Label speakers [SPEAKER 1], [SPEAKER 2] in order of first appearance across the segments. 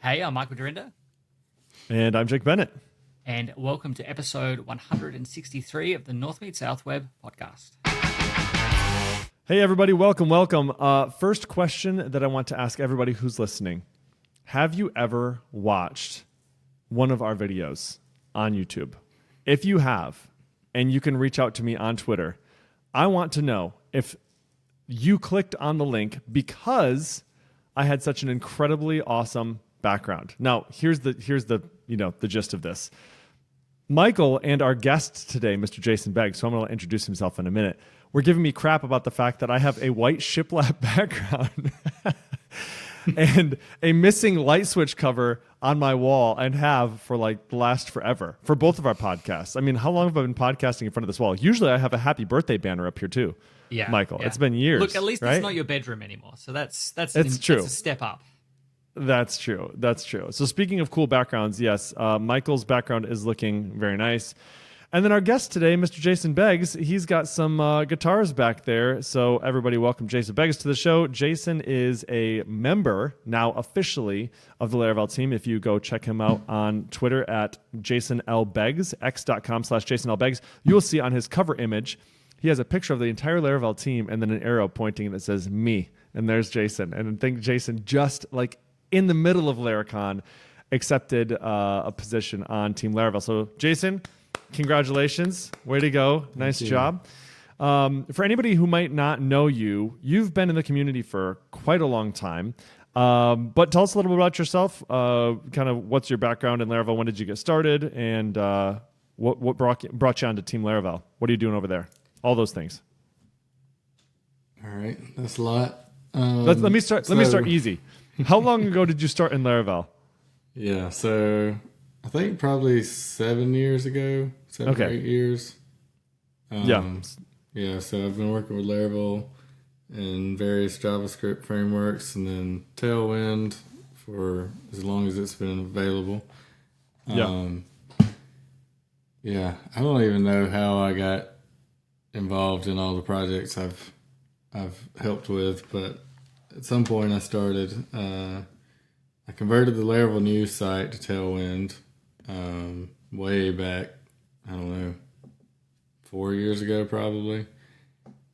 [SPEAKER 1] Hey, I'm Michael Dorinda.
[SPEAKER 2] And I'm Jake Bennett.
[SPEAKER 1] And welcome to episode 163 of the North Meet South Web podcast.
[SPEAKER 2] Hey, everybody. Welcome. First question that I want to ask everybody who's listening. Have you ever watched one of our videos on YouTube? If you have, and you can reach out to me on Twitter, I want to know if you clicked on the link because I had such an incredibly awesome background. Now, here's the gist of this. Michael and our guest today, Mr. Jason Beggs, so I'm going to introduce himself in a minute, were giving me crap about the fact that I have a white shiplap background and a missing light switch cover on my wall, and have for like the last forever for both of our podcasts. I mean, how long have I been podcasting in front of this wall? Usually I have a happy birthday banner up here too.
[SPEAKER 1] Yeah,
[SPEAKER 2] Michael,
[SPEAKER 1] yeah.
[SPEAKER 2] It's been years.
[SPEAKER 1] Look, at least
[SPEAKER 2] right?
[SPEAKER 1] it's not your bedroom anymore. So that's
[SPEAKER 2] true.
[SPEAKER 1] That's a step up.
[SPEAKER 2] That's true. So speaking of cool backgrounds, yes, Michael's background is looking very nice. And then our guest today, Mr. Jason Beggs, he's got some guitars back there. So everybody welcome Jason Beggs to the show. Jason is a member now officially of the Laravel team. If you go check him out on Twitter at Jason L. Beggs, x.com/Jason L. Beggs, you'll see on his cover image, he has a picture of the entire Laravel team and then an arrow pointing that says me. And there's Jason. And I think Jason just like in the middle of Laracon accepted a position on Team Laravel. So Jason, congratulations. Way to go. Nice job. For anybody who might not know you, you've been in the community for quite a long time. But tell us a little bit about yourself. Kind of what's your background in Laravel? When did you get started? And what brought you onto Team Laravel? What are you doing over there? All those things.
[SPEAKER 3] All right. That's a lot.
[SPEAKER 2] Let me start easy. How long ago did you start in Laravel?
[SPEAKER 3] Yeah, so I think probably 7 years ago, 7 or 8 years. Yeah, so I've been working with Laravel and various JavaScript frameworks, and then Tailwind for as long as it's been available. Yeah, I don't even know how I got involved in all the projects I've helped with, but at some point I started. I converted the Laravel news site to Tailwind way back, I don't know, 4 years ago probably.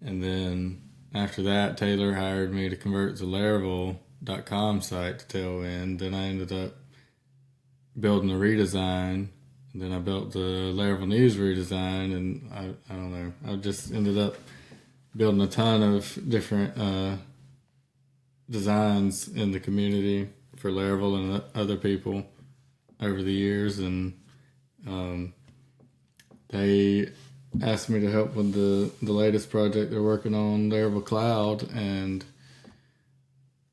[SPEAKER 3] And then after that, Taylor hired me to convert the Laravel.com site to Tailwind. Then I ended up building a redesign. And then I built the Laravel news redesign, and I don't know. I just ended up building a ton of different designs in the community for Laravel and other people over the years, and they asked me to help with the latest project they're working on, Laravel Cloud, and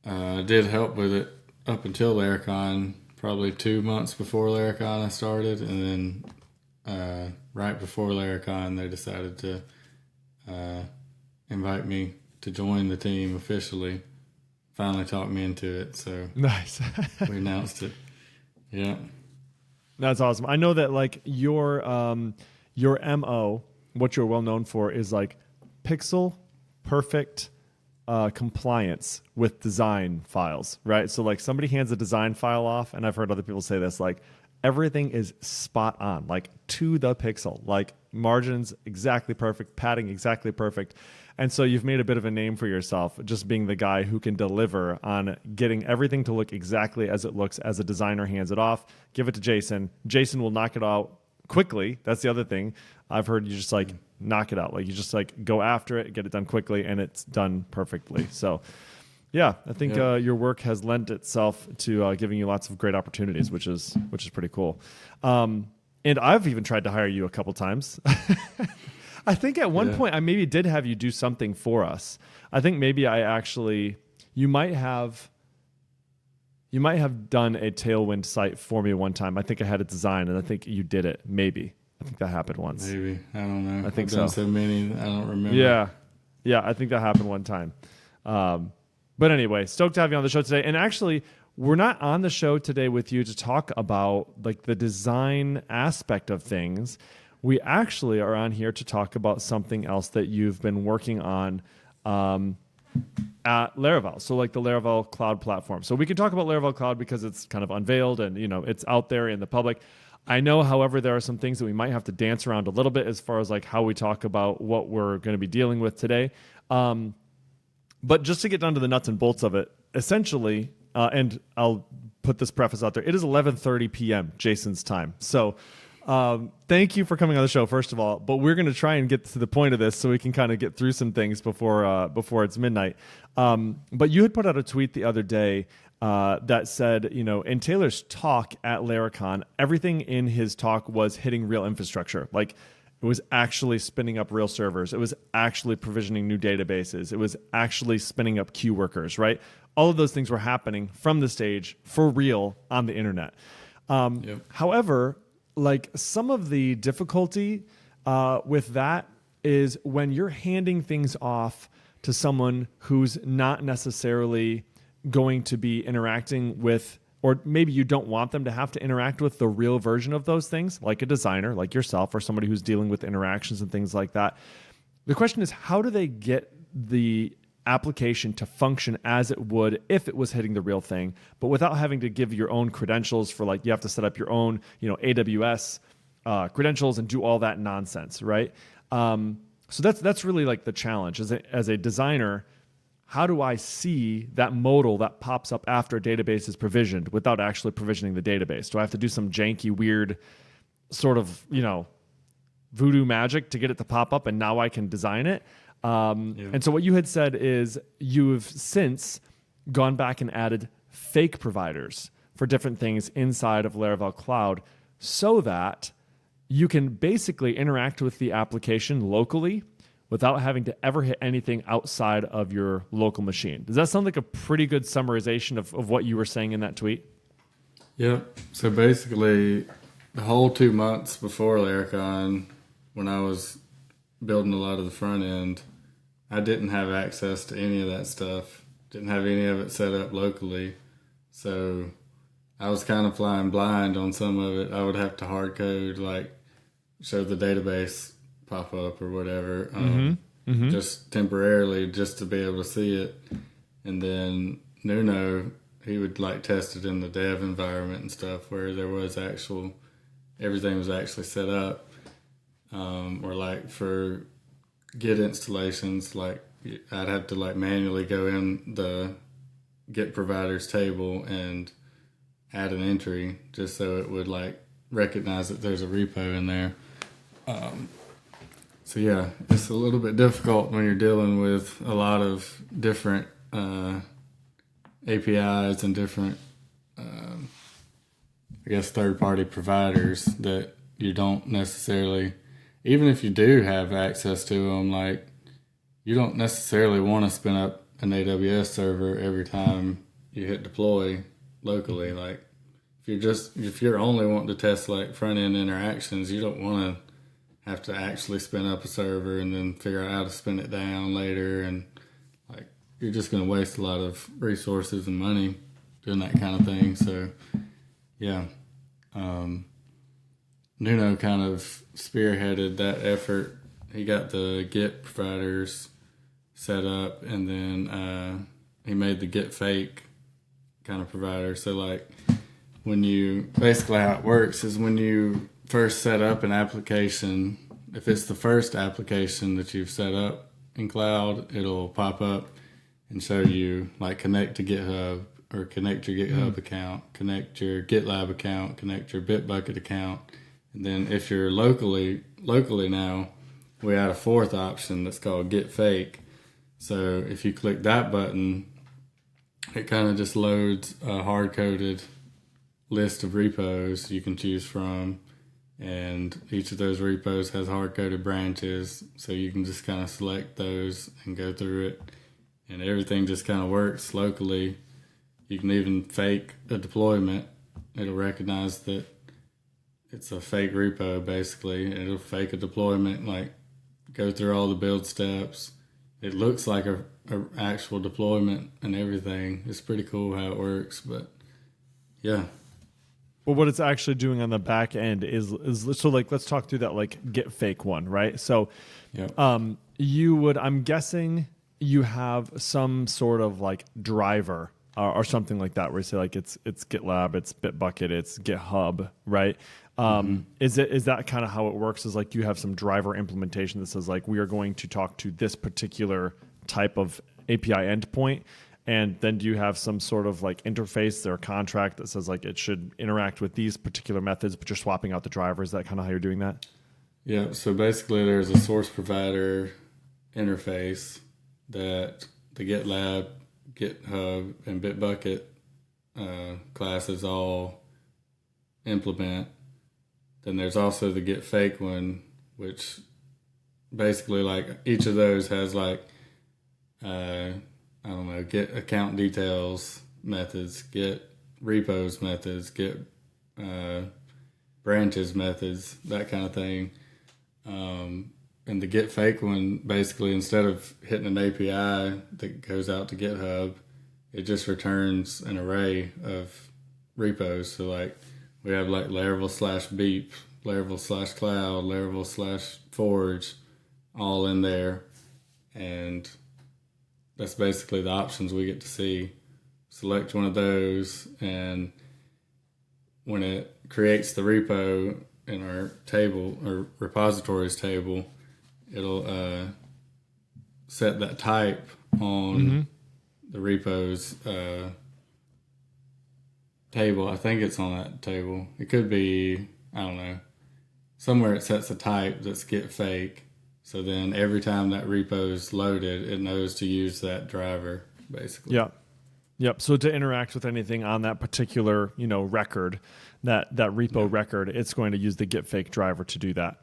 [SPEAKER 3] I did help with it up until Laracon, probably 2 months before Laracon I started, and then right before Laracon they decided to invite me to join the team officially. Finally talked me into it, so
[SPEAKER 2] nice.
[SPEAKER 3] We announced it. Yeah,
[SPEAKER 2] that's awesome. I know that like your MO, what you're well known for, is like pixel perfect compliance with design files, right? So like somebody hands a design file off, and I've heard other people say this, like everything is spot on, like to the pixel, like margins exactly perfect, padding exactly perfect. And so you've made a bit of a name for yourself, just being the guy who can deliver on getting everything to look exactly as it looks as a designer hands it off. Give it to Jason. Jason will knock it out quickly. That's the other thing. I've heard you just like knock it out. Like you just like go after it, get it done quickly, and it's done perfectly. So yeah, I think your work has lent itself to giving you lots of great opportunities, which is pretty cool. And I've even tried to hire you a couple times. I think at one point I maybe did have you do something for us. I think maybe you might have done a Tailwind site for me one time. I think I had a design, and I think you did it. Maybe. I think that happened once.
[SPEAKER 3] Maybe. I don't know.
[SPEAKER 2] I think
[SPEAKER 3] I've done so many, I don't remember.
[SPEAKER 2] Yeah, I think that happened one time. But anyway, stoked to have you on the show today. And actually, we're not on the show today with you to talk about like the design aspect of things. We actually are on here to talk about something else that you've been working on at Laravel. So like the Laravel Cloud platform. So we can talk about Laravel Cloud because it's kind of unveiled and it's out there in the public. I know, however, there are some things that we might have to dance around a little bit as far as like how we talk about what we're going to be dealing with today. But just to get down to the nuts and bolts of it, essentially, and I'll put this preface out there, it is 11:30 p.m. Jason's time. So thank you for coming on the show, first of all. But we're going to try and get to the point of this so we can kind of get through some things before it's midnight. But you had put out a tweet the other day that said, in Taylor's talk at Laracon, everything in his talk was hitting real infrastructure. Like it was actually spinning up real servers. It was actually provisioning new databases. It was actually spinning up queue workers, right? All of those things were happening from the stage for real on the internet. However, like some of the difficulty with that is when you're handing things off to someone who's not necessarily going to be interacting with, or maybe you don't want them to have to interact with the real version of those things, like a designer, like yourself, or somebody who's dealing with interactions and things like that. The question is, how do they get the application to function as it would if it was hitting the real thing, but without having to give your own credentials for like, you have to set up your own, AWS credentials and do all that nonsense, right? So that's really like the challenge as a designer. How do I see that modal that pops up after a database is provisioned without actually provisioning the database? Do I have to do some janky, weird sort of, voodoo magic to get it to pop up and now I can design it? And so what you had said is you've since gone back and added fake providers for different things inside of Laravel Cloud so that you can basically interact with the application locally without having to ever hit anything outside of your local machine. Does that sound like a pretty good summarization of what you were saying in that tweet?
[SPEAKER 3] Yep. So basically, the whole 2 months before Laracon, when I was building a lot of the front end, I didn't have access to any of that stuff. Didn't have any of it set up locally. So I was kind of flying blind on some of it. I would have to hard code, like show the database pop up or whatever, just temporarily, just to be able to see it. And then Nuno, he would like test it in the dev environment and stuff where there was everything was actually set up. Or like for Git installations, like I'd have to like manually go in the Git providers table and add an entry just so it would like recognize that there's a repo in there. So yeah, it's a little bit difficult when you're dealing with a lot of different APIs and different, third-party providers that you don't necessarily, even if you do have access to them, like you don't necessarily want to spin up an AWS server every time you hit deploy locally. Like if you're only wanting to test like front-end interactions, you don't want to have to actually spin up a server and then figure out how to spin it down later, and like you're just going to waste a lot of resources and money doing that kind of thing. So yeah, Nuno kind of spearheaded that effort. He got the Git providers set up, and then he made the Git fake kind of provider. So like basically how it works is when you first set up an application, if it's the first application that you've set up in Cloud, it'll pop up and show you like connect to GitHub or connect your GitHub account, connect your GitLab account, connect your Bitbucket account. And then if you're locally now, we add a fourth option that's called Git Fake. So if you click that button, it kind of just loads a hard-coded list of repos you can choose from, and each of those repos has hard-coded branches, so you can just kind of select those and go through it, and everything just kind of works locally. You can even fake a deployment. It'll recognize that it's a fake repo, basically. It'll fake a deployment, like go through all the build steps. It looks like a actual deployment and everything. It's pretty cool how it works, but yeah.
[SPEAKER 2] Well, what it's actually doing on the back end is so like let's talk through that like Git fake one, right? So,
[SPEAKER 3] Yep.
[SPEAKER 2] you would, I'm guessing, you have some sort of like driver or something like that, where you say like it's GitLab, it's Bitbucket, it's GitHub, right? Is that kind of how it works? Is like you have some driver implementation that says like we are going to talk to this particular type of API endpoint, and then do you have some sort of like interface or contract that says like it should interact with these particular methods, but you're swapping out the drivers? Is that kind of how you're doing that?
[SPEAKER 3] Yeah, so basically there's a source provider interface that the GitLab, GitHub, and Bitbucket classes all implement. Then there's also the Git Fake one, which basically like each of those has like I don't know, Git account details methods, Git repos methods, Git branches methods, that kind of thing. And the Git Fake one, basically, instead of hitting an API that goes out to GitHub, it just returns an array of repos. So, like, we have like Laravel/Beep, Laravel/Cloud, Laravel/Forge, all in there. And that's basically the options we get to see. Select one of those, and when it creates the repo in our table or repositories table, it'll set that type on the repos table. I think it's on that table. It could be, I don't know, somewhere it sets a type that's Git Fake. So then every time that repo is loaded, it knows to use that driver, basically.
[SPEAKER 2] Yeah. Yep. So to interact with anything on that particular, record, that repo record, it's going to use the Git Fake driver to do that.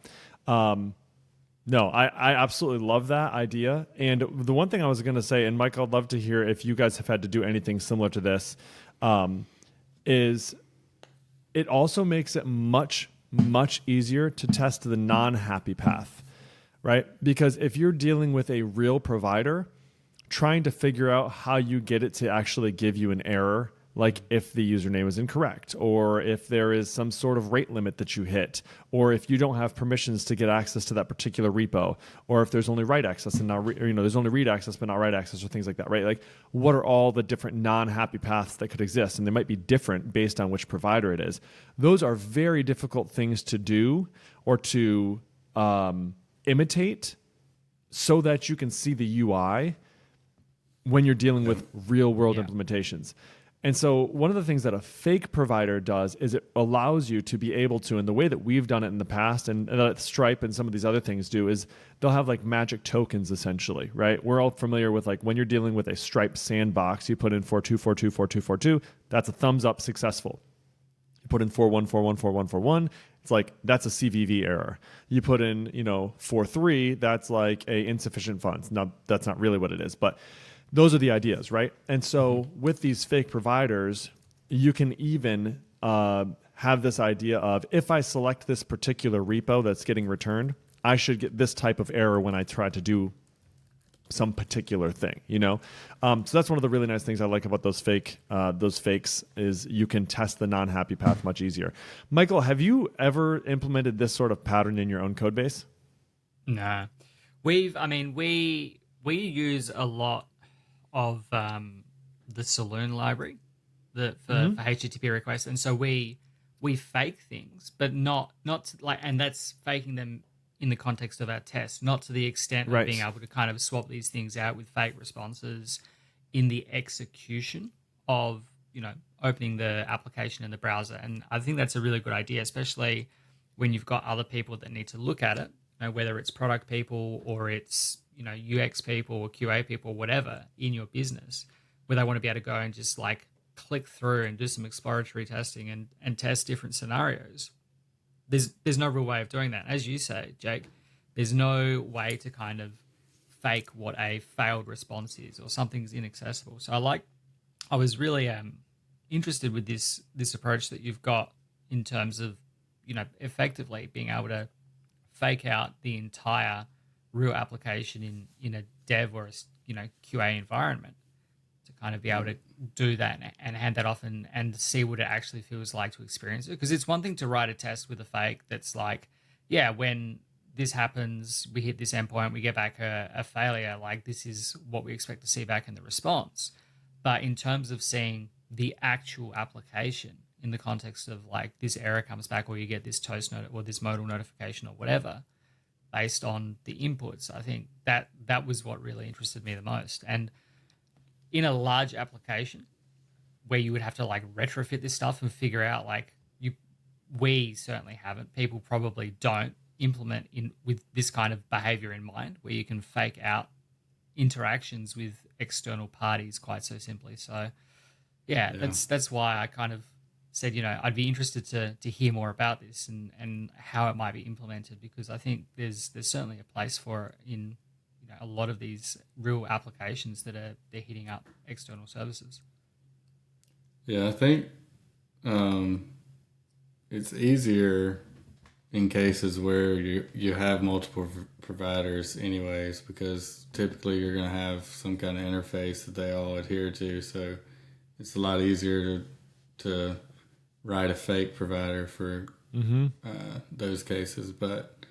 [SPEAKER 2] No, I absolutely love that idea. And the one thing I was going to say, and Mike, I'd love to hear if you guys have had to do anything similar to this, is it also makes it much, much easier to test the non-happy path, right? Because if you're dealing with a real provider, trying to figure out how you get it to actually give you an error, like if the username is incorrect, or if there is some sort of rate limit that you hit, or if you don't have permissions to get access to that particular repo, or if there's only write access and not there's only read access but not write access, or things like that, right? Like, what are all the different non-happy paths that could exist? And they might be different based on which provider it is. Those are very difficult things to do or to imitate so that you can see the UI when you're dealing with real world implementations. And so one of the things that a fake provider does is it allows you to be able to, and the way that we've done it in the past, and that Stripe and some of these other things do, is they'll have like magic tokens essentially, right? We're all familiar with like when you're dealing with a Stripe sandbox, you put in 42424242, that's a thumbs up, successful. You put in 41414141, it's like that's a CVV error. You put in 43, that's like a insufficient funds. Now that's not really what it is, but those are the ideas, right? And so with these fake providers, you can even have this idea of, if I select this particular repo that's getting returned, I should get this type of error when I try to do some particular thing, So that's one of the really nice things I like about those fakes is you can test the non-happy path much easier. Michael, have you ever implemented this sort of pattern in your own code base?
[SPEAKER 1] No. We use a lot of the Saloon library for HTTP requests, and so we fake things, but not to, like, and that's faking them in the context of our test, not to the extent of being able to kind of swap these things out with fake responses in the execution of opening the application in the browser. And I think that's a really good idea, especially when you've got other people that need to look at it, whether it's product people or it's UX people or QA people, whatever, in your business, where they want to be able to go and just like click through and do some exploratory testing and test different scenarios. There's no real way of doing that. As you say, Jake, there's no way to kind of fake what a failed response is or something's inaccessible. So I was really interested with this approach that you've got in terms of effectively being able to fake out the entire real application in a dev or a QA environment, to kind of be able to do that and hand that off and see what it actually feels like to experience it. Because it's one thing to write a test with a fake that's like, when this happens, we hit this endpoint, we get back a failure, like this is what we expect to see back in the response. But in terms of seeing the actual application in the context of like this error comes back or you get this toast note or this modal notification or whatever based on the inputs, I think that was what really interested me the most. And in a large application where you would have to like retrofit this stuff and figure out like we certainly haven't, people probably don't implement in with this kind of behavior in mind where you can fake out interactions with external parties quite so simply. So yeah. That's why I kind of said, I'd be interested to hear more about this and how it might be implemented, because I think there's certainly a place for it in a lot of these real applications that they're hitting up external services.
[SPEAKER 3] Yeah, I think it's easier in cases where you have multiple providers anyways, because typically you're going to have some kind of interface that they all adhere to. So it's a lot easier to write a fake provider for those cases. But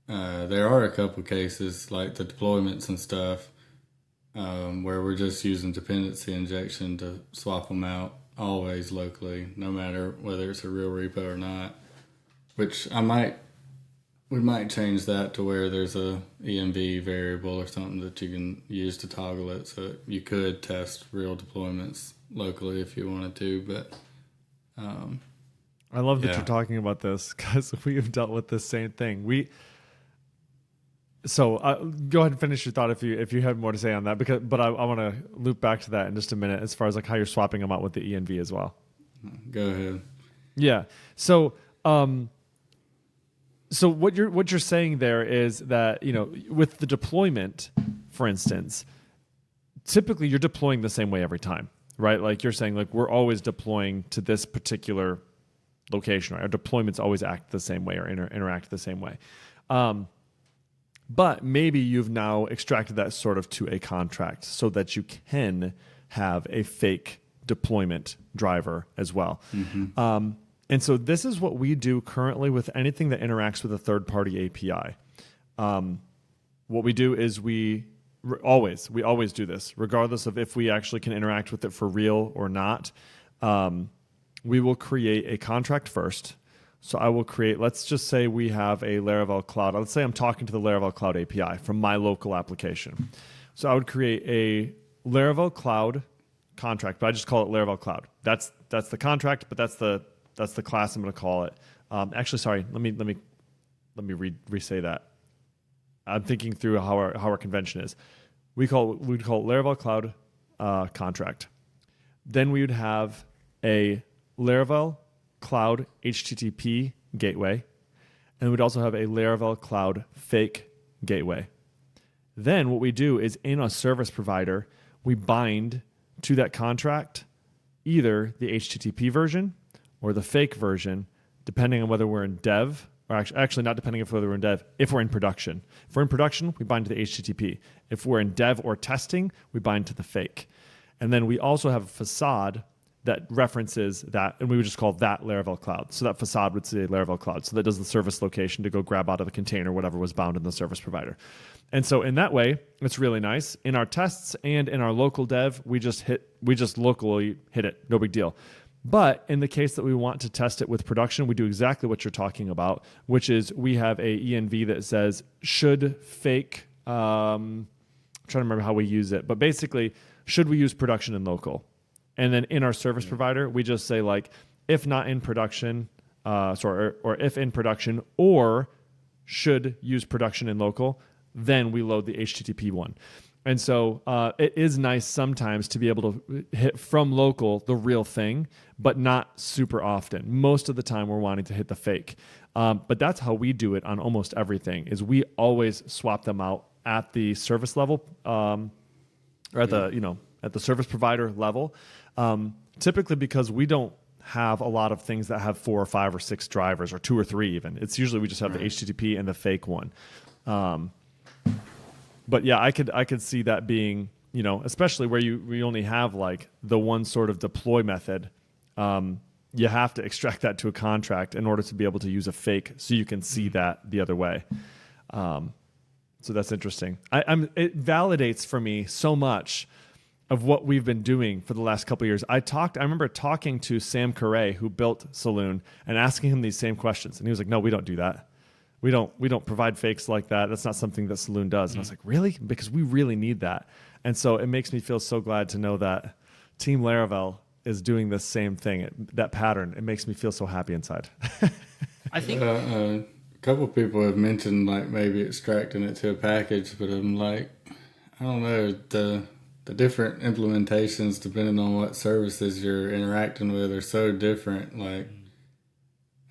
[SPEAKER 3] there are a couple cases like the deployments and stuff where we're just using dependency injection to swap them out always locally, no matter whether it's a real repo or not. Which we might change that to where there's a env variable or something that you can use to toggle it, so you could test real deployments locally if you wanted to. But
[SPEAKER 2] I love that you're talking about this, because we have dealt with the same thing. So go ahead and finish your thought if you have more to say on that, but I want to loop back to that in just a minute as far as like how you're swapping them out with the env as well.
[SPEAKER 3] Go ahead.
[SPEAKER 2] Yeah. So what you're saying there is that, with the deployment, for instance, typically you're deploying the same way every time, right? Like you're saying, like we're always deploying to this particular location, right? Our deployments always act the same way or interact the same way. But maybe you've now extracted that sort of to a contract so that you can have a fake deployment driver as well. Mm-hmm. And so this is what we do currently with anything that interacts with a third-party API. What we do is we always do this, regardless of if we actually can interact with it for real or not. We will create a contract first. So I will create, let's just say we have a Laravel Cloud. Let's say I'm talking to the Laravel Cloud API from my local application. So I would create a Laravel Cloud contract, but I just call it Laravel Cloud. That's the contract, but that's the class I'm going to call it. Actually, sorry, let me re-say that. I'm thinking through how our convention is. We'd call it Laravel Cloud contract. Then we would have a Laravel Cloud HTTP gateway, and we'd also have a Laravel Cloud fake gateway. Then what we do is in a service provider, we bind to that contract either the HTTP version or the fake version, depending on whether we're in dev, or actually not depending on whether we're in dev, if we're in production. If we're in production, we bind to the HTTP. If we're in dev or testing, we bind to the fake. And then we also have a facade that references that, and we would just call that Laravel Cloud. So that facade would say Laravel Cloud. So that does the service location to go grab out of the container whatever was bound in the service provider. And so in that way, it's really nice. In our tests and in our local dev, we just locally hit it. No big deal. But in the case that we want to test it with production, we do exactly what you're talking about, which is we have a env that says should fake, I'm trying to remember how we use it, but basically, should we use production and local? And then in our service provider, we just say like, if not in production, or if in production, or should use production and local, then we load the HTTP one. And so it is nice sometimes to be able to hit from local the real thing, but not super often. Most of the time we're wanting to hit the fake. But that's how we do it on almost everything, is we always swap them out at the service level, or at the service provider level. Typically because we don't have a lot of things that have 4 or 5 or 6 drivers, or 2 or 3 even. It's usually we just have the HTTP and the fake one. But yeah, I could see that being, especially where we only have like the one sort of deploy method. you have to extract that to a contract in order to be able to use a fake so you can see that the other way. So that's interesting. It validates for me so much of what we've been doing for the last couple of years. I remember talking to Sam Carre, who built Saloon, and asking him these same questions. And he was like, no, we don't do that. We don't provide fakes like that. That's not something that Saloon does. And I was like, really? Because we really need that. And so it makes me feel so glad to know that Team Laravel is doing this same thing, that pattern. It makes me feel so happy inside.
[SPEAKER 1] I think
[SPEAKER 3] a couple of people have mentioned like maybe extracting it to a package, but I'm like, I don't know, the different implementations depending on what services you're interacting with are so different. Like,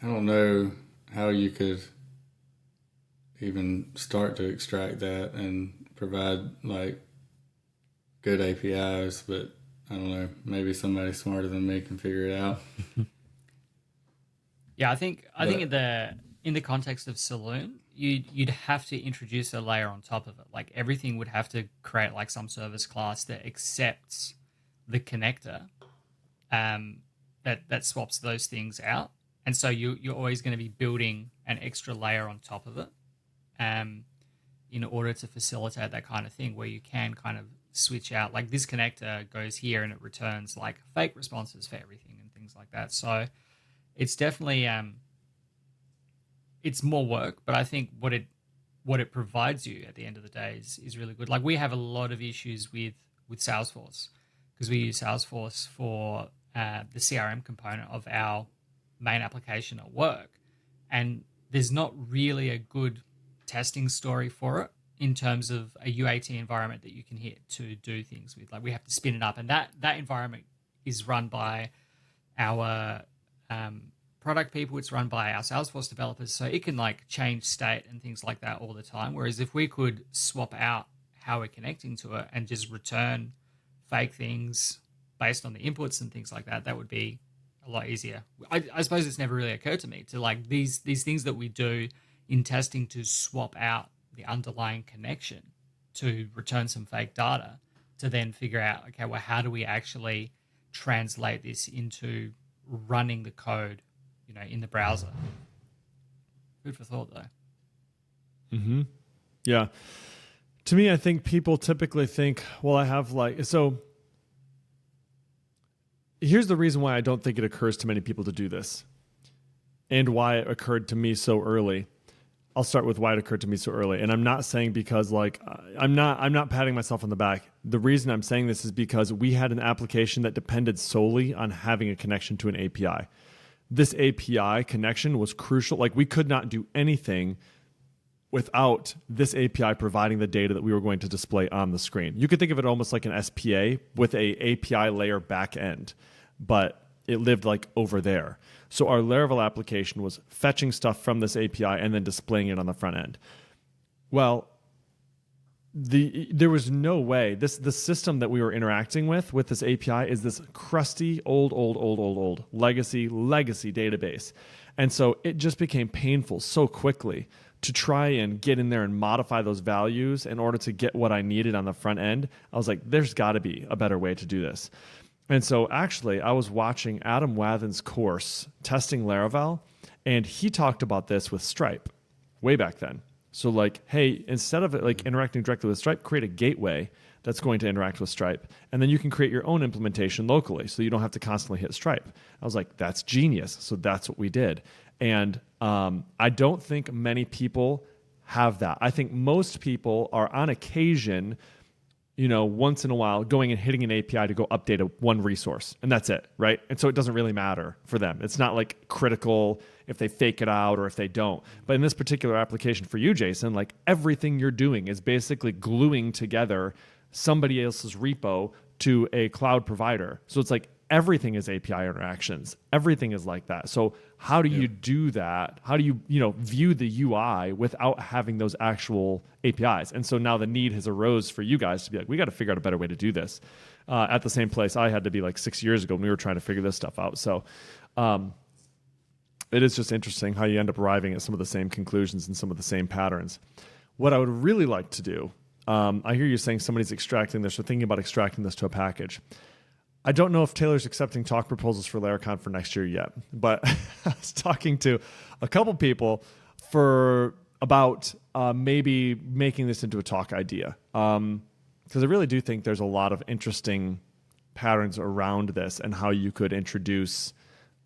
[SPEAKER 3] I don't know how you could even start to extract that and provide like good APIs, but I don't know, maybe somebody smarter than me can figure it out.
[SPEAKER 1] Yeah, I think in the context of Saloon, you'd have to introduce a layer on top of it. Like everything would have to create like some service class that accepts the connector, that swaps those things out. And so you're always going to be building an extra layer on top of it, in order to facilitate that kind of thing where you can kind of switch out. Like this connector goes here and it returns like fake responses for everything and things like that. So it's definitely it's more work, but I think what it provides you at the end of the day is really good. Like we have a lot of issues with Salesforce because we use Salesforce for the CRM component of our main application at work, and there's not really a good testing story for it in terms of a UAT environment that you can hit to do things with. Like we have to spin it up, and that environment is run by our product people. It's run by our Salesforce developers, so it can like change state and things like that all the time. Whereas if we could swap out how we're connecting to it and just return fake things based on the inputs and things like that, that would be a lot easier. I suppose it's never really occurred to me to like these things that we do in testing to swap out the underlying connection to return some fake data to then figure out, okay, well, how do we actually translate this into running the code, in the browser? Food for thought, though.
[SPEAKER 2] Mm-hmm. Yeah. To me, I think people typically think, well, I have so here's the reason why I don't think it occurs to many people to do this and why it occurred to me so early. I'll start with why it occurred to me so early. And I'm not saying because I'm not patting myself on the back. The reason I'm saying this is because we had an application that depended solely on having a connection to an API. This API connection was crucial. Like we could not do anything without this API providing the data that we were going to display on the screen. You could think of it almost like an SPA with a API layer back end, but it lived like over there. So our Laravel application was fetching stuff from this API and then displaying it on the front end. Well, there was no way. The system that we were interacting with this API is this crusty, old legacy database. And so it just became painful so quickly to try and get in there and modify those values in order to get what I needed on the front end. I was like, there's got to be a better way to do this. And so actually, I was watching Adam Wathan's course, Testing Laravel, and he talked about this with Stripe way back then. So like, hey, instead of like interacting directly with Stripe, create a gateway that's going to interact with Stripe. And then you can create your own implementation locally so you don't have to constantly hit Stripe. I was like, that's genius. So that's what we did. And I don't think many people have that. I think most people are on occasion, once in a while going and hitting an API to go update one resource, and that's it, right? And so it doesn't really matter for them. It's not like critical if they fake it out or if they don't. But in this particular application for you, Jason, like everything you're doing is basically gluing together somebody else's repo to a cloud provider. So it's like everything is API interactions. Everything is like that. So how do you do that? How do you, view the UI without having those actual APIs? And so now the need has arose for you guys to be like, we got to figure out a better way to do this. At the same place I had to be like 6 years ago when we were trying to figure this stuff out. So it is just interesting how you end up arriving at some of the same conclusions and some of the same patterns. What I would really like to do, I hear you saying somebody's extracting this or thinking about extracting this to a package. I don't know if Taylor's accepting talk proposals for Laracon for next year yet, but I was talking to a couple people for about maybe making this into a talk idea, because I really do think there's a lot of interesting patterns around this and how you could introduce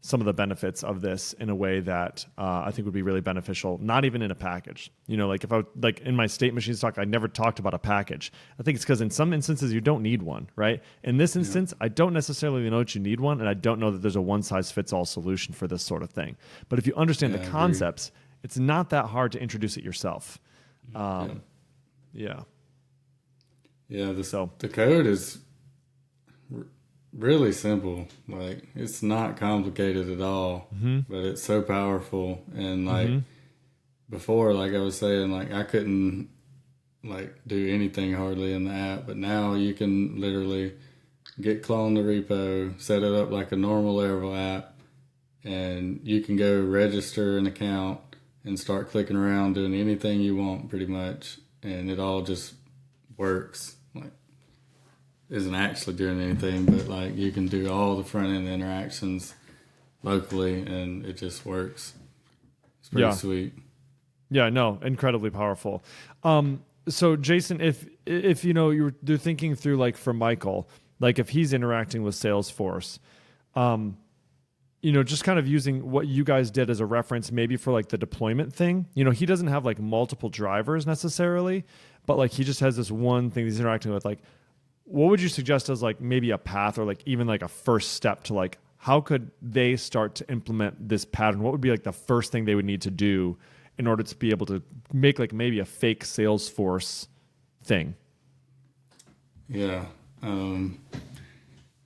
[SPEAKER 2] some of the benefits of this in a way that I think would be really beneficial, not even in a package. You know, like if I like in my state machines talk, I never talked about a package. I think it's because in some instances you don't need one, right? In this instance, I don't necessarily know that you need one, and I don't know that there's a one-size-fits-all solution for this sort of thing. But if you understand the concepts, it's not that hard to introduce it yourself. Yeah.
[SPEAKER 3] The code is really simple. Like, it's not complicated at all, but it's so powerful. And like before, like I was saying, like I couldn't like do anything hardly in the app, but now you can literally clone the repo, set it up like a normal Laravel app, and you can go register an account and start clicking around doing anything you want pretty much, and it all just works. Like, isn't actually doing anything, but like you can do all the front end interactions locally, and it just works. It's pretty sweet.
[SPEAKER 2] Yeah, no, incredibly powerful. So Jason, if you know you're thinking through, like for Michael, like if he's interacting with Salesforce, you know, just kind of using what you guys did as a reference, maybe for like the deployment thing. You know, he doesn't have like multiple drivers necessarily, but like he just has this one thing he's interacting with. Like, what would you suggest as like maybe a path or like even like a first step to like how could they start to implement this pattern? What would be like the first thing they would need to do in order to be able to make like maybe a fake Salesforce thing?
[SPEAKER 3] Yeah.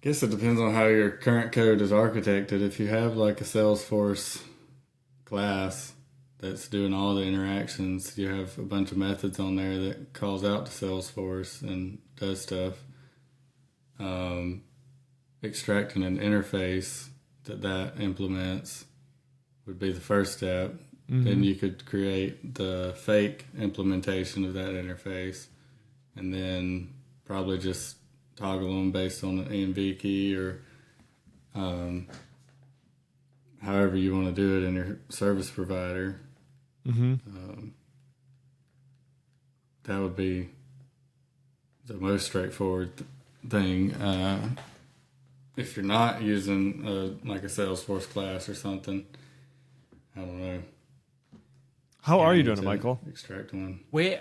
[SPEAKER 3] Guess it depends on how your current code is architected. If you have like a Salesforce class that's doing all the interactions, you have a bunch of methods on there that calls out to Salesforce and does stuff. Extracting an interface that implements would be the first step. Then you could create the fake implementation of that interface, and then probably just toggle them based on the env key or however you want to do it in your service provider. That would be the most straightforward thing. If you're not using like a Salesforce class or something, I don't know.
[SPEAKER 2] How are you doing it, Michael?
[SPEAKER 3] Extract one.
[SPEAKER 1] We're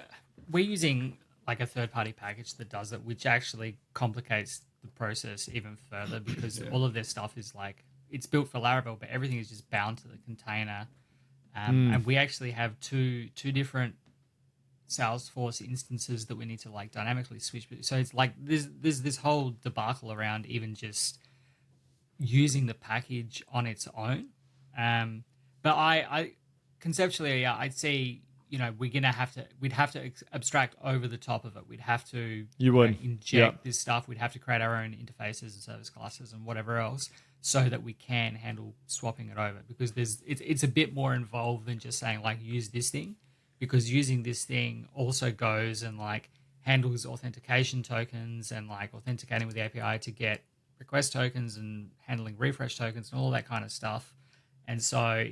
[SPEAKER 1] using like a third-party package that does it, which actually complicates the process even further because all of their stuff is like it's built for Laravel, but everything is just bound to the container. And we actually have two different Salesforce instances that we need to like dynamically switch. So it's like there's this whole debacle around even just using the package on its own. But I conceptually, yeah, I'd say, you know, we'd have to abstract over the top of it. We'd have to inject this stuff. We'd have to create our own interfaces and service classes and whatever else so that we can handle swapping it over, because it's a bit more involved than just saying like use this thing, because using this thing also goes and like handles authentication tokens and like authenticating with the API to get request tokens and handling refresh tokens and all that kind of stuff. And so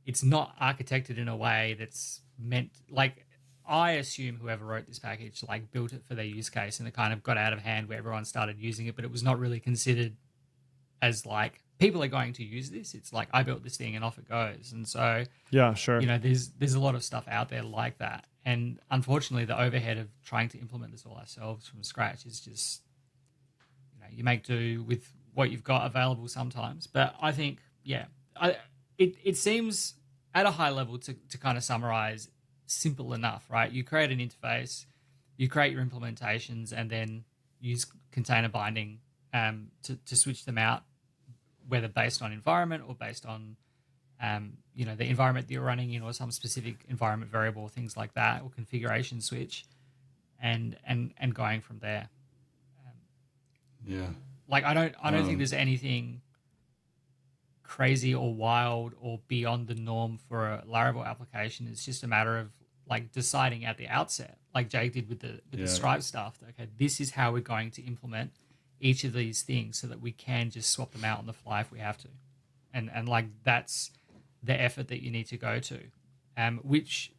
[SPEAKER 1] it's not architected in a way that's meant, like, I assume whoever wrote this package like built it for their use case, and it kind of got out of hand where everyone started using it, but it was not really considered as like people are going to use this. It's like I built this thing and off it goes. And so
[SPEAKER 2] yeah, sure,
[SPEAKER 1] you know, there's a lot of stuff out there like that, and unfortunately the overhead of trying to implement this all ourselves from scratch is just, you know, you make do with what you've got available sometimes. But I think it seems at a high level to kind of summarize simple enough, right? You create an interface, you create your implementations, and then use container binding to switch them out, whether based on environment or based on you know, the environment that you're running in or some specific environment variable, things like that, or configuration switch, and going from there. Like I don't think there's anything crazy or wild or beyond the norm for a Laravel application. It's just a matter of like deciding at the outset, like Jake did with the Stripe stuff. Okay, this is how we're going to implement each of these things so that we can just swap them out on the fly if we have to. And like that's the effort that you need to go to. Which,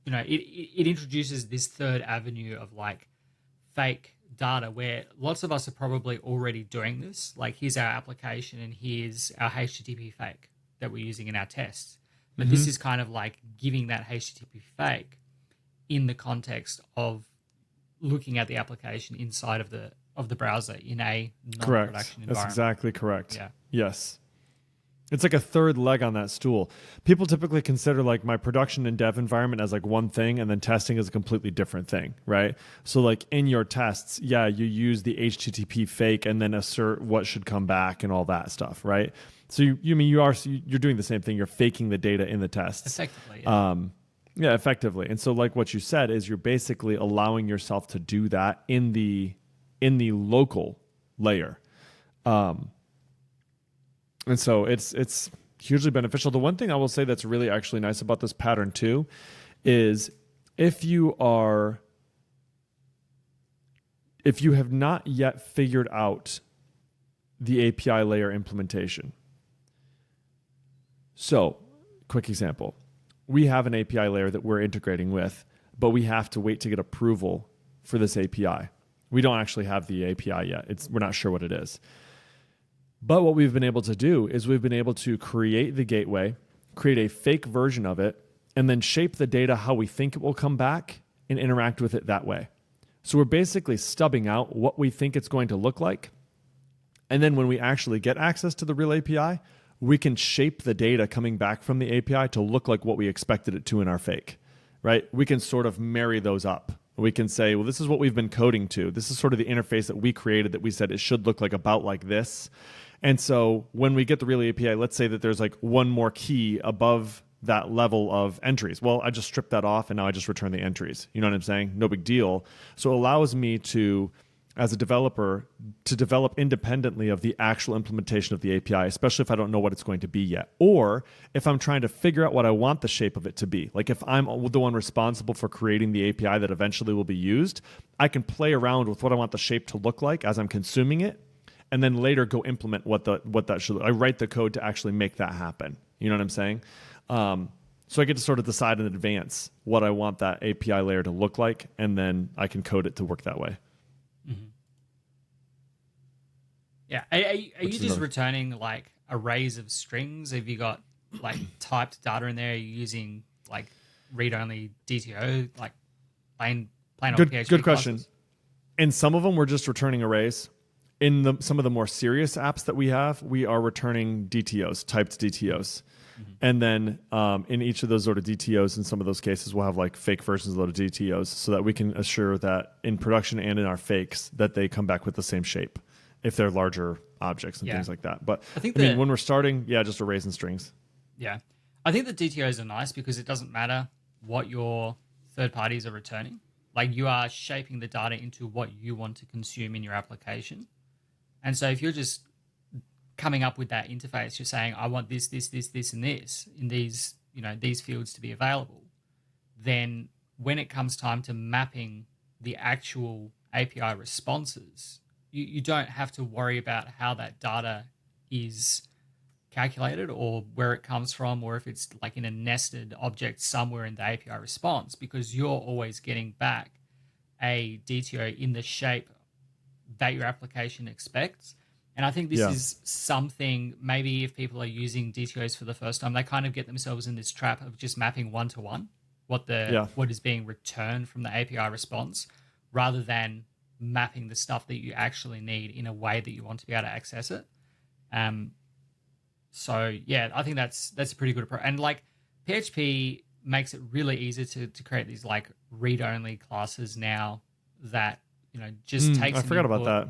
[SPEAKER 1] you know, it introduces this third avenue of like fake data where lots of us are probably already doing this. Like here's our application and here's our HTTP fake that we're using in our tests. But this is kind of like giving that HTTP fake in the context of looking at the application inside of the browser in a
[SPEAKER 2] Correct.
[SPEAKER 1] non-production
[SPEAKER 2] That's
[SPEAKER 1] environment.
[SPEAKER 2] exactly correct.
[SPEAKER 1] Yeah.
[SPEAKER 2] Yes. It's like a third leg on that stool. People typically consider like my production and dev environment as like one thing, and then testing is a completely different thing, right? So like in your tests, yeah, you use the HTTP fake and then assert what should come back and all that stuff, right? So you're doing the same thing. You're faking the data in the tests.
[SPEAKER 1] Effectively. Yeah.
[SPEAKER 2] Yeah, effectively. And so like what you said is you're basically allowing yourself to do that in the local layer. And so it's hugely beneficial. The one thing I will say that's really actually nice about this pattern too is if you have not yet figured out the API layer implementation. So, quick example. We have an API layer that we're integrating with, but we have to wait to get approval for this API. We don't actually have the API yet. We're not sure what it is. But what we've been able to do is we've been able to create the gateway, create a fake version of it, and then shape the data how we think it will come back and interact with it that way. So we're basically stubbing out what we think it's going to look like. And then when we actually get access to the real API, we can shape the data coming back from the API to look like what we expected it to in our fake, right? We can sort of marry those up. We can say, well, this is what we've been coding to. This is sort of the interface that we created that we said it should look like about like this. And so when we get the real API, let's say that there's like one more key above that level of entries. Well, I just strip that off and now I just return the entries. You know what I'm saying? No big deal. So it allows me to, as a developer, to develop independently of the actual implementation of the API, especially if I don't know what it's going to be yet. Or if I'm trying to figure out what I want the shape of it to be. Like if I'm the one responsible for creating the API that eventually will be used, I can play around with what I want the shape to look like as I'm consuming it, and then later go implement what that should. I write the code to actually make that happen. You know what I'm saying? So I get to sort of decide in advance what I want that API layer to look like, and then I can code it to work that way.
[SPEAKER 1] Mm-hmm. Yeah. Are you just returning like arrays of strings? Have you got like typed data in there? Are you using like read-only DTO, like plain old PHP
[SPEAKER 2] Good question.
[SPEAKER 1] classes?
[SPEAKER 2] In some of them, we're just returning arrays. In some of the more serious apps that we have, we are returning DTOs, typed DTOs. Mm-hmm. And then in each of those sort of DTOs, in some of those cases, we'll have like fake versions of those DTOs so that we can assure that in production and in our fakes that they come back with the same shape if they're larger objects and things like that. But I mean, when we're starting, just arrays and strings.
[SPEAKER 1] Yeah. I think the DTOs are nice because it doesn't matter what your third parties are returning. Like you are shaping the data into what you want to consume in your application. And so if you're just coming up with that interface, you're saying, I want this, and this in these, these fields to be available. Then when it comes time to mapping the actual API responses, you don't have to worry about how that data is calculated or where it comes from, or if it's like in a nested object somewhere in the API response, because you're always getting back a DTO in the shape that your application expects. And I think this is something, maybe if people are using DTOs for the first time, they kind of get themselves in this trap of just mapping one-to-one what is being returned from the API response, rather than mapping the stuff that you actually need in a way that you want to be able to access it. So yeah, I think that's a pretty good approach. And like PHP makes it really easy to create these like read-only classes now that just takes.
[SPEAKER 2] I forgot about that.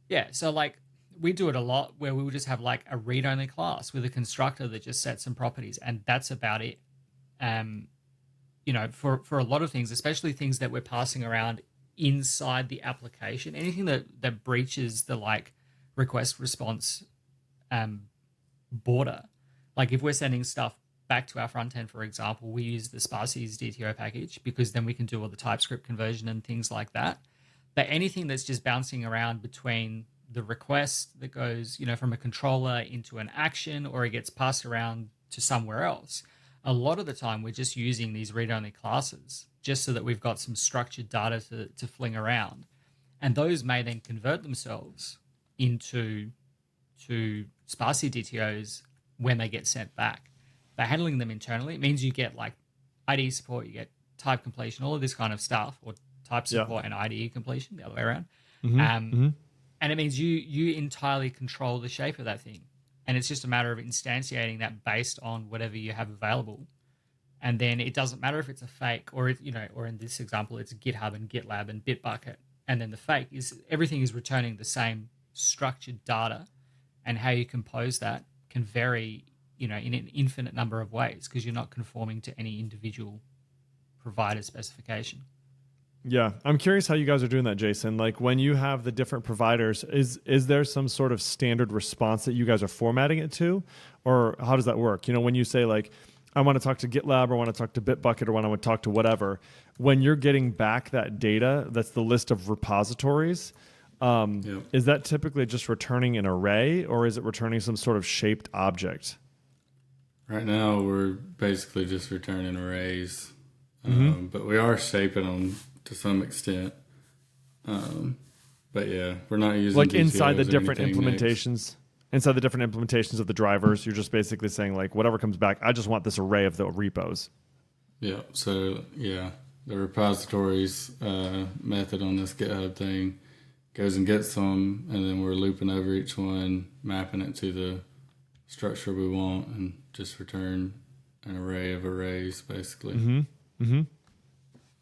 [SPEAKER 1] Yeah, so like we do it a lot where we will just have like a read-only class with a constructor that just sets some properties, and that's about it. For a lot of things, especially things that we're passing around inside the application, anything that breaches the like request response border. Like if we're sending stuff back to our front end, for example, we use the Sparsies DTO package because then we can do all the TypeScript conversion and things like that. But anything that's just bouncing around between the request that goes, from a controller into an action, or it gets passed around to somewhere else. A lot of the time, we're just using these read-only classes just so that we've got some structured data to fling around. And those may then convert themselves into sparsely DTOs when they get sent back. But handling them internally, it means you get like IDE support, you get type completion, all of this kind of stuff, or type support and IDE completion, the other way around. And it means you entirely control the shape of that thing. And it's just a matter of instantiating that based on whatever you have available. And then it doesn't matter if it's a fake or, or in this example, it's GitHub and GitLab and Bitbucket. And then the fake is everything is returning the same structured data, and how you compose that can vary, in an infinite number of ways, because you're not conforming to any individual provider specification.
[SPEAKER 2] Yeah, I'm curious how you guys are doing that, Jason. Like when you have the different providers, is there some sort of standard response that you guys are formatting it to, or how does that work? When you say like, I want to talk to GitLab, or I want to talk to Bitbucket, or I want to talk to whatever, when you're getting back that data, that's the list of repositories. Is that typically just returning an array, or is it returning some sort of shaped object?
[SPEAKER 3] Right now, we're basically just returning arrays, but we are shaping them to some extent. But yeah, we're not using
[SPEAKER 2] like
[SPEAKER 3] DTOs
[SPEAKER 2] inside the
[SPEAKER 3] or
[SPEAKER 2] different
[SPEAKER 3] anything
[SPEAKER 2] implementations.
[SPEAKER 3] next.
[SPEAKER 2] Inside the different implementations of the drivers, you're just basically saying like whatever comes back, I just want this array of the repos.
[SPEAKER 3] Yeah. So yeah, the repositories method on this GitHub thing goes and gets them, and then we're looping over each one, mapping it to the structure we want, and just return an array of arrays, basically.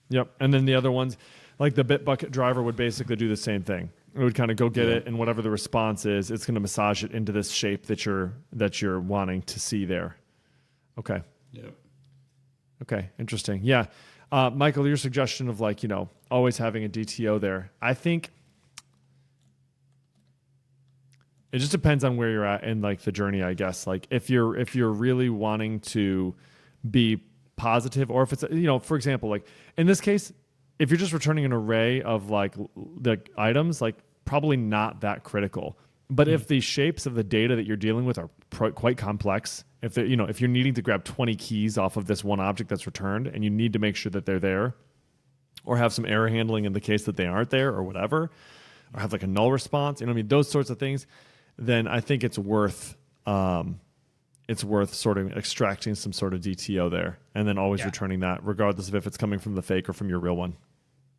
[SPEAKER 2] Yep. And then the other ones, like the Bitbucket driver would basically do the same thing. It would kind of go get it, and whatever the response is, it's going to massage it into this shape that you're wanting to see there. Okay.
[SPEAKER 3] Yep.
[SPEAKER 2] Okay. Interesting. Yeah. Michael, your suggestion of like, always having a DTO there. I think it just depends on where you're at in like the journey, I guess. Like if you're really wanting to be positive, or if it's, for example, like in this case, if you're just returning an array of like the items, like probably not that critical. But if the shapes of the data that you're dealing with are quite complex, if if you're needing to grab 20 keys off of this one object that's returned, and you need to make sure that they're there, or have some error handling in the case that they aren't there, or whatever, or have like a null response, those sorts of things, then I think it's worth sort of extracting some sort of DTO there, and then always returning that, regardless of if it's coming from the fake or from your real one.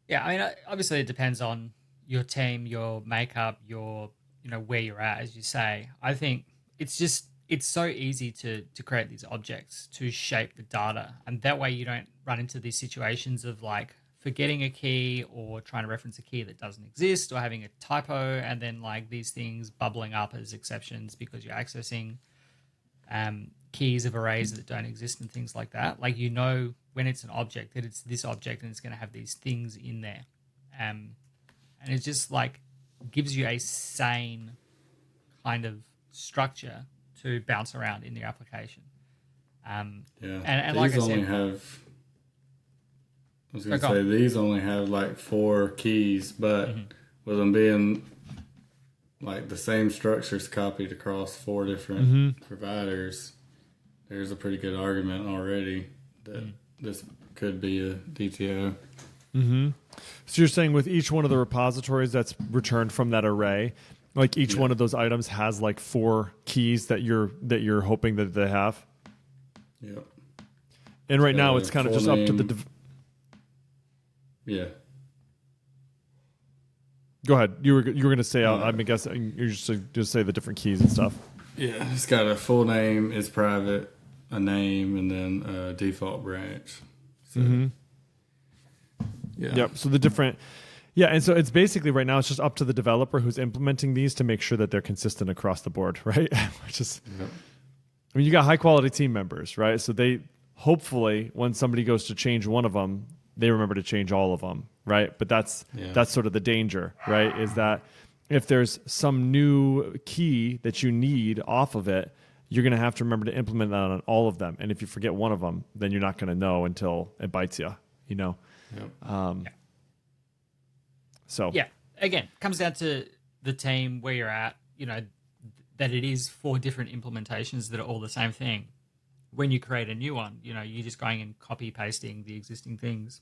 [SPEAKER 1] Yeah, I mean, obviously it depends on your team, your makeup, your where you're at, as you say. I think it's so easy to create these objects to shape the data, and that way you don't run into these situations of like forgetting a key or trying to reference a key that doesn't exist, or having a typo, and then like these things bubbling up as exceptions because you're accessing keys of arrays that don't exist and things like that. Like when it's an object that it's this object and it's going to have these things in there, and it just like gives you a sane kind of structure to bounce around in your application. And like I said, I
[SPEAKER 3] was going to say these only have like 4 keys, but with them being like the same structures copied across 4 different providers, there's a pretty good argument already that this could be a DTO.
[SPEAKER 2] So you're saying with each one of the repositories that's returned from that array, like each one of those items has like 4 keys that you're hoping that they have.
[SPEAKER 3] Yep.
[SPEAKER 2] And right now it's kind of just up to the.
[SPEAKER 3] Yeah.
[SPEAKER 2] Go ahead. You were going to say. I'm guessing you just say the different keys and stuff.
[SPEAKER 3] Yeah, it's got a full name, it's private, a name, and then a default branch. So, yeah.
[SPEAKER 2] Yep. So the different. Yeah, and so it's basically right now it's just up to the developer who's implementing these to make sure that they're consistent across the board, right? Which is, I mean, you got high quality team members, right? So they hopefully when somebody goes to change one of them, they remember to change all of them, right? But that's sort of the danger, right? Is that if there's some new key that you need off of it, you're going to have to remember to implement that on all of them. And if you forget one of them, then you're not going to know until it bites you, you know?
[SPEAKER 3] Yep.
[SPEAKER 2] So
[SPEAKER 1] yeah, again, comes down to the team where you're at, that it is 4 different implementations that are all the same thing. When you create a new one, you're just going and copy pasting the existing things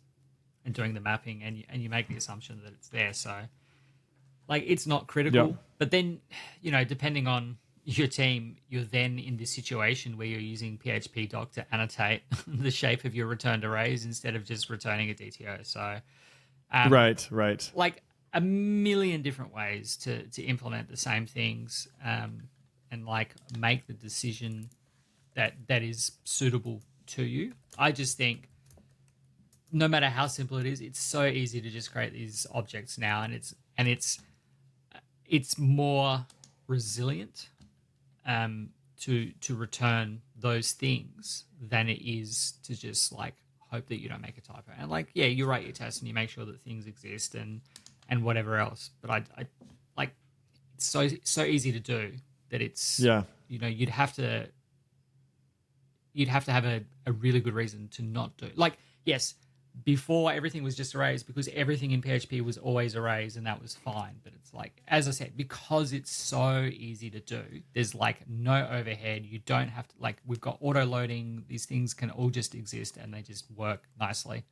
[SPEAKER 1] and doing the mapping, and you make the assumption that it's there. So, like, it's not critical.
[SPEAKER 2] Yep.
[SPEAKER 1] But then, depending on your team, you're then in this situation where you're using PHP doc to annotate the shape of your returned arrays instead of just returning a DTO. So,
[SPEAKER 2] Right.
[SPEAKER 1] like a million different ways to implement the same things, and like make the decision that is suitable to you. I just think no matter how simple it is, it's so easy to just create these objects now, and it's more resilient to return those things than it is to just like hope that you don't make a typo. And like, yeah, you write your test and you make sure that things exist and whatever else. But I like, it's so easy to do that it's you'd have to have a really good reason to not do. Like, yes, before everything was just arrays because everything in PHP was always arrays and that was fine. But it's like, as I said, because it's so easy to do, there's like no overhead. You don't have to, like, we've got auto loading. These things can all just exist and they just work nicely.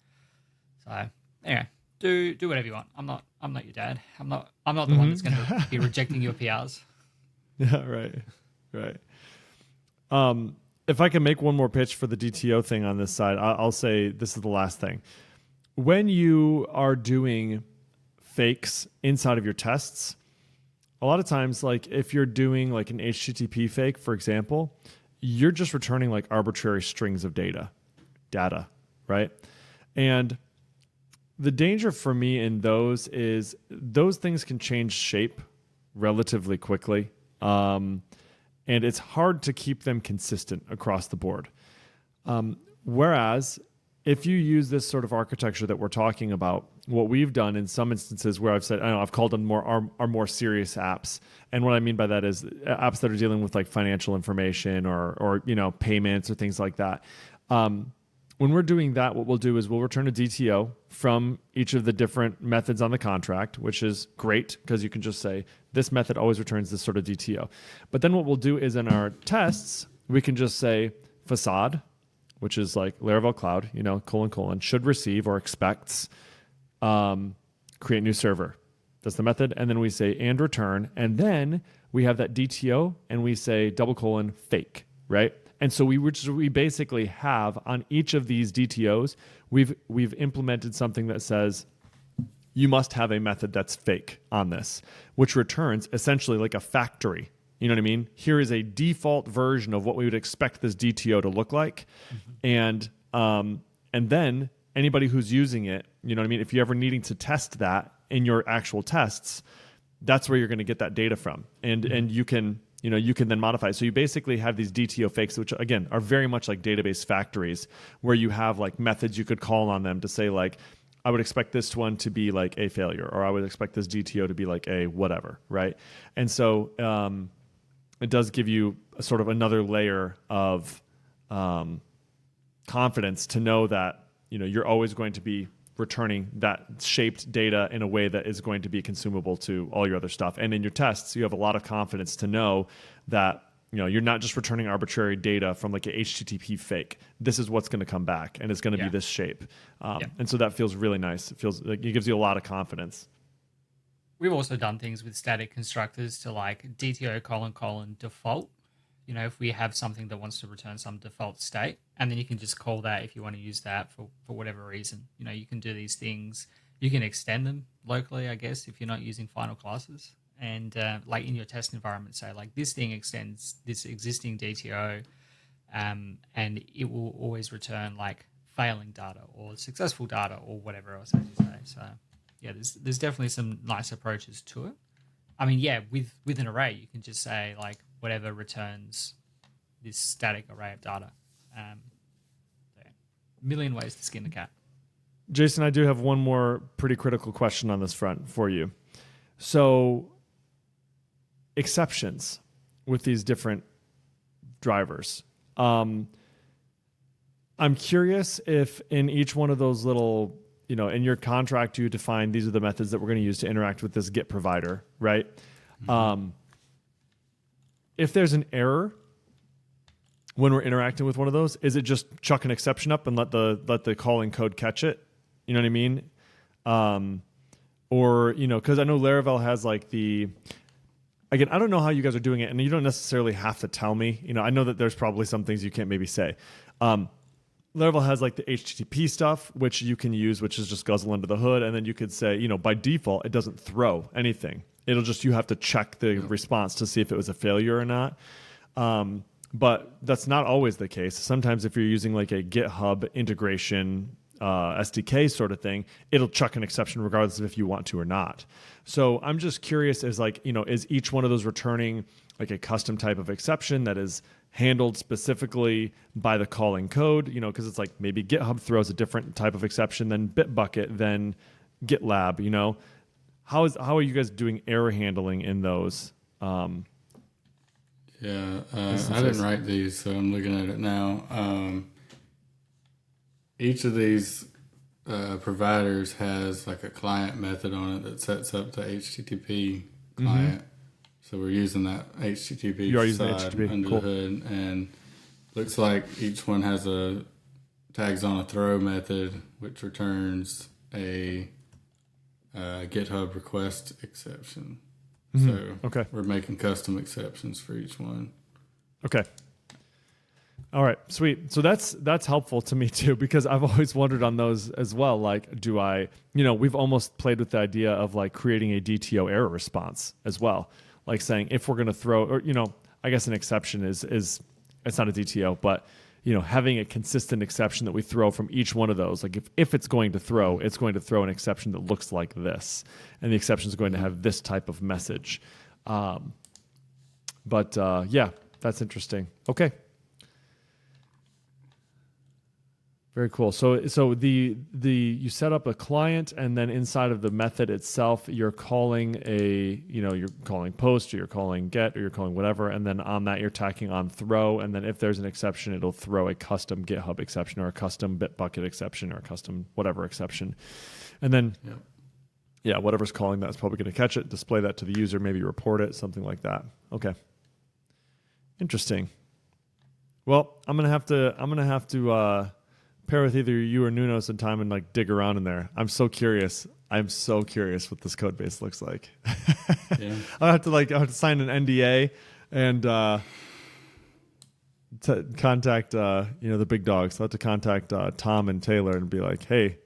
[SPEAKER 1] So anyway, do whatever you want. I'm not your dad. I'm not the one that's going to be rejecting your PRs.
[SPEAKER 2] Yeah, right. If I can make one more pitch for the DTO thing on this side, I'll say this is the last thing. When you are doing fakes inside of your tests, a lot of times, like if you're doing like an HTTP fake, for example, you're just returning like arbitrary strings of data, right? And the danger for me in those is those things can change shape relatively quickly. And it's hard to keep them consistent across the board. Whereas if you use this sort of architecture that we're talking about, what we've done in some instances where I've said, I've called them our more serious apps. And what I mean by that is apps that are dealing with like financial information or payments or things like that. When we're doing that, what we'll do is we'll return a DTO from each of the different methods on the contract, which is great because you can just say this method always returns this sort of DTO. But then what we'll do is in our tests, we can just say facade, which is like Laravel Cloud, : should receive or expects, create new server. That's the method. And then we say and return. And then we have that DTO and we say : fake, right? And so we basically have on each of these DTOs, we've implemented something that says you must have a method that's fake on this, which returns essentially like a factory. You know what I mean? Here is a default version of what we would expect this DTO to look like. Mm-hmm. And then anybody who's using it, you know what I mean? If you're ever needing to test that in your actual tests, that's where you're going to get that data from. And you can then modify. So you basically have these DTO fakes, which again are very much like database factories, where you have like methods you could call on them to say like, I would expect this one to be like a failure, or I would expect this DTO to be like a whatever, right? And so it does give you a sort of another layer of confidence to know that you're always going to be returning that shaped data in a way that is going to be consumable to all your other stuff. And in your tests, you have a lot of confidence to know that you're not just returning arbitrary data from like a HTTP fake. This is what's going to come back, and it's going to be this shape. And so that feels really nice. It feels like it gives you a lot of confidence.
[SPEAKER 1] We've also done things with static constructors to like DTO : default. If we have something that wants to return some default state, and then you can just call that if you want to use that for whatever reason. You can do these things. You can extend them locally, I guess, if you're not using final classes. And like in your test environment, say like this thing extends this existing DTO, and it will always return like failing data or successful data or whatever else, as you say. So yeah, there's definitely some nice approaches to it. I mean, yeah, with an array, you can just say like whatever returns this static array of data. So yeah, a million ways to skin the cat.
[SPEAKER 2] Jason, I do have one more pretty critical question on this front for you. So exceptions with these different drivers. I'm curious if in each one of those little, in your contract, you define these are the methods that we're going to use to interact with this Git provider, right? If there's an error when we're interacting with one of those, is it just chuck an exception up and let the calling code catch it? You know what I mean? Or, because I know Laravel has like again, I don't know how you guys are doing it, and you don't necessarily have to tell me. I know that there's probably some things you can't maybe say. Laravel has like the HTTP stuff, which you can use, which is just guzzle under the hood. And then you could say, by default, it doesn't throw anything. You have to check the response to see if it was a failure or not. But that's not always the case. Sometimes if you're using like a GitHub integration SDK sort of thing, it'll chuck an exception regardless of if you want to or not. So I'm just curious is each one of those returning like a custom type of exception that is handled specifically by the calling code, because it's like maybe GitHub throws a different type of exception than Bitbucket, than GitLab, How are you guys doing error handling in those?
[SPEAKER 3] I didn't write these, so I'm looking at it now. Each of these providers has like a client method on it that sets up the HTTP client. So we're using that HTTP side under the hood, and looks like each one has tags on a throw method, which returns a GitHub request exception. So we're making custom exceptions for each one.
[SPEAKER 2] Okay. All right, sweet. So that's helpful to me too, because I've always wondered on those as well. Like, we've almost played with the idea of like creating a DTO error response as well. Like saying if we're going to throw, or, I guess an exception is it's not a DTO, but, having a consistent exception that we throw from each one of those. Like if it's going to throw an exception that looks like this, and the exception is going to have this type of message. Yeah, that's interesting. Okay. Very cool. So the you set up a client, and then inside of the method itself, you're calling you're calling post, or you're calling get, or you're calling whatever, and then on that you're tacking on throw, and then if there's an exception, it'll throw a custom GitHub exception, or a custom Bitbucket exception, or a custom whatever exception, and then whatever's calling that is probably going to catch it, display that to the user, maybe report it, something like that. Okay. Interesting. Well, I'm gonna have to pair with either you or Nuno sometime and like dig around in there. I'm so curious what this code base looks like. I'll have to sign an NDA and contact the big dogs. I'll have to contact Tom and Taylor and be like, hey,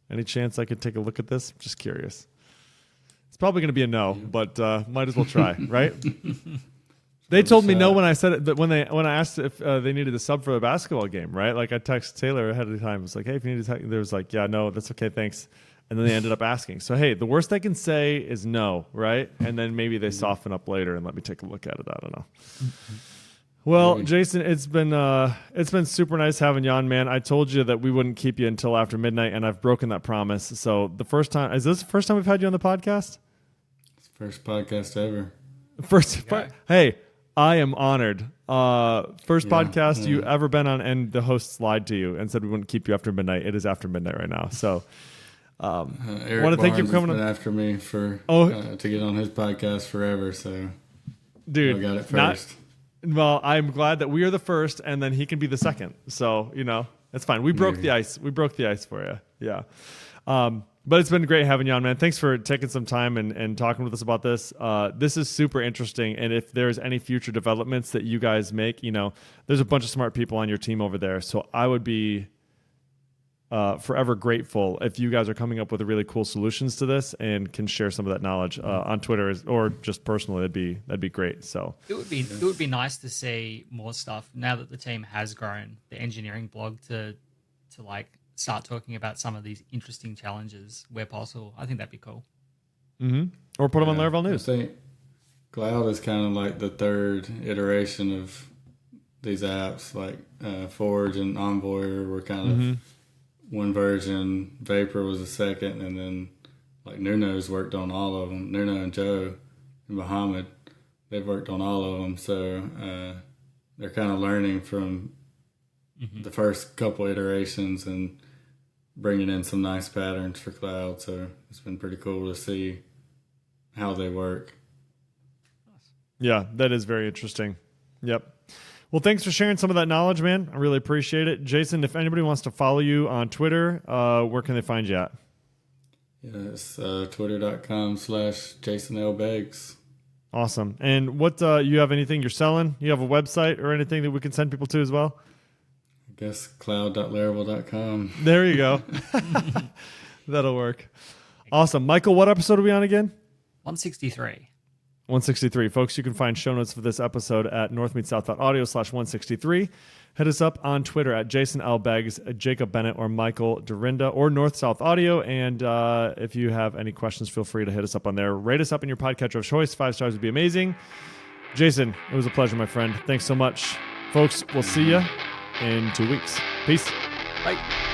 [SPEAKER 2] any chance I could take a look at this? I'm just curious. It's probably going to be a no, but might as well try, right? They told me no when I said it, but when I asked if they needed a sub for a basketball game, right? Like I texted Taylor ahead of the time. It was like, hey, if you need to, there was like, yeah, no, that's okay, thanks. And then they ended up asking. So hey, the worst they can say is no, right? And then maybe they soften up later and let me take a look at it. I don't know. Well, Jason, it's been super nice having you on, man. I told you that we wouldn't keep you until after midnight, and I've broken that promise. So is this the first time we've had you on the podcast?
[SPEAKER 3] It's the first podcast ever.
[SPEAKER 2] Hey. I am honored. First podcast you ever been on, and the host lied to you and said we wouldn't keep you after midnight. It is after midnight right now. So,
[SPEAKER 3] Eric want to thank you for coming on. After me to get on his podcast forever. So,
[SPEAKER 2] dude,
[SPEAKER 3] I got it first.
[SPEAKER 2] Well, I'm glad that we are the first, and then he can be the second. So that's fine. We broke the ice. We broke the ice for you. Yeah. But it's been great having you on, man. Thanks for taking some time and talking with us about this. This is super interesting. And if there's any future developments that you guys make, there's a bunch of smart people on your team over there. So I would be forever grateful if you guys are coming up with really cool solutions to this and can share some of that knowledge on Twitter or just personally. That'd be great. So
[SPEAKER 1] it would be nice to see more stuff now that the team has grown. The engineering blog to like start talking about some of these interesting challenges where possible. I think that'd be cool.
[SPEAKER 2] Mm-hmm. Or put them on Laravel News.
[SPEAKER 3] I think Cloud is kind of like the third iteration of these apps. Like Forge and Envoy were kind of one version. Vapor was the second, and then like Nuno's worked on all of them. Nuno and Joe and Muhammad, they've worked on all of them. So they're kind of learning from the first couple iterations and bringing in some nice patterns for Cloud. So it's been pretty cool to see how they work.
[SPEAKER 2] Yeah, that is very interesting. Yep. Well, thanks for sharing some of that knowledge, man. I really appreciate it. Jason, if anybody wants to follow you on Twitter, where can they find you at?
[SPEAKER 3] Yes, twitter.com/JasonLBeggs.
[SPEAKER 2] Awesome. And what you have anything you're selling? You have a website or anything that we can send people to as well?
[SPEAKER 3] I guess cloud.laravel.com.
[SPEAKER 2] There you go. That'll work. Awesome. Michael, what episode are we on again?
[SPEAKER 1] 163.
[SPEAKER 2] 163. Folks, you can find show notes for this episode at northmeetsouth.audio/163. Hit us up on Twitter at Jason L. Beggs, Jacob Bennett, or Michael Dorinda, or North South Audio. And if you have any questions, feel free to hit us up on there. Rate us up in your podcatcher of choice. 5 stars would be amazing. Jason, it was a pleasure, my friend. Thanks so much. Folks, we'll see you in 2 weeks. Peace.
[SPEAKER 1] Bye.